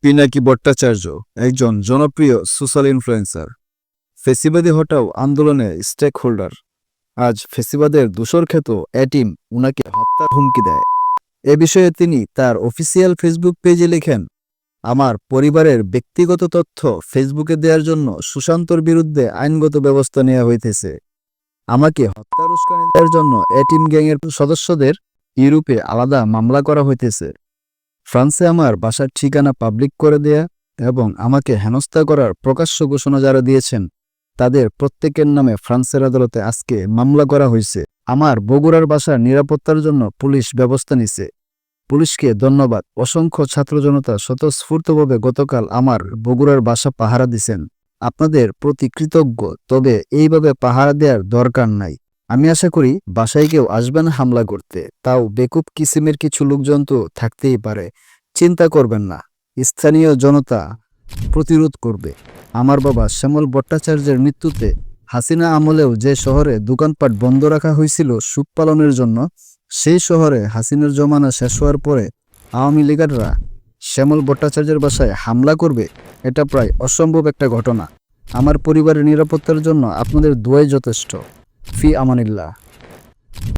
পিনাকি ভট্টাচার্য একজন জনপ্রিয় social influencer, ফেসিবাদী হটাও আন্দোলনে স্টেক হোল্ডার। আজ ফেসিবাদের দোসর খ্যাত এটিম উনাকে হত্যার হুমকি দেয়। এ বিষয়ে তিনি তার অফিসিয়াল ফেসবুক পেজে লেখেন, আমার পরিবারের ব্যক্তিগত তথ্য ফেসবুকে দেওয়ার জন্য সুশান্তর বিরুদ্ধে আইনগত ব্যবস্থা নেওয়া হইতেছে। আমাকে হত্যার উস্কানি দেওয়ার জন্য এটিম গ্যাংয়ের সদস্যদের ইউরোপে আলাদা মামলা করা হইতেছে। ফ্রান্সে আমার বাসার ঠিকানা পাবলিক করে দেয়া এবং আমাকে হেনস্থা করার প্রকাশ্য ঘোষণা যারা দিয়েছেন তাদের প্রত্যেকের নামে ফ্রান্সের আদালতে আজকে মামলা করা হয়েছে। আমার বগুড়ার বাসার নিরাপত্তার জন্য পুলিশ ব্যবস্থা নিছে। পুলিশকে ধন্যবাদ। অসংখ্য ছাত্র জনতা স্বতঃস্ফূর্তভাবে গতকাল আমার বগুড়ার বাসা পাহারা দিছেন। আপনাদের প্রতি কৃতজ্ঞ, তবে এইভাবে পাহারা দেওয়ার দরকার নাই। আমি আশা করি বাসায় কেউ আসবেন হামলা করতে, তাও বেকুব কিসিমের কিছু লোকজন তো থাকতেই পারে। চিন্তা করবেন না, স্থানীয় জনতা প্রতিরোধ করবে। আমার বাবা শ্যামল ভট্টাচার্যের মৃত্যুতে হাসিনা আমলেও যে শহরে দোকানপাট বন্ধ রাখা হয়েছিল সুখ পালনের জন্য, সেই শহরে হাসিনার জমানা শেষ হওয়ার পরে আওয়ামী লীগাররা শ্যামল ভট্টাচার্যের বাসায় হামলা করবে, এটা প্রায় অসম্ভব একটা ঘটনা। আমার পরিবারের নিরাপত্তার জন্য আপনাদের দোয়াই যথেষ্ট। ফি আমানিল্লাহ।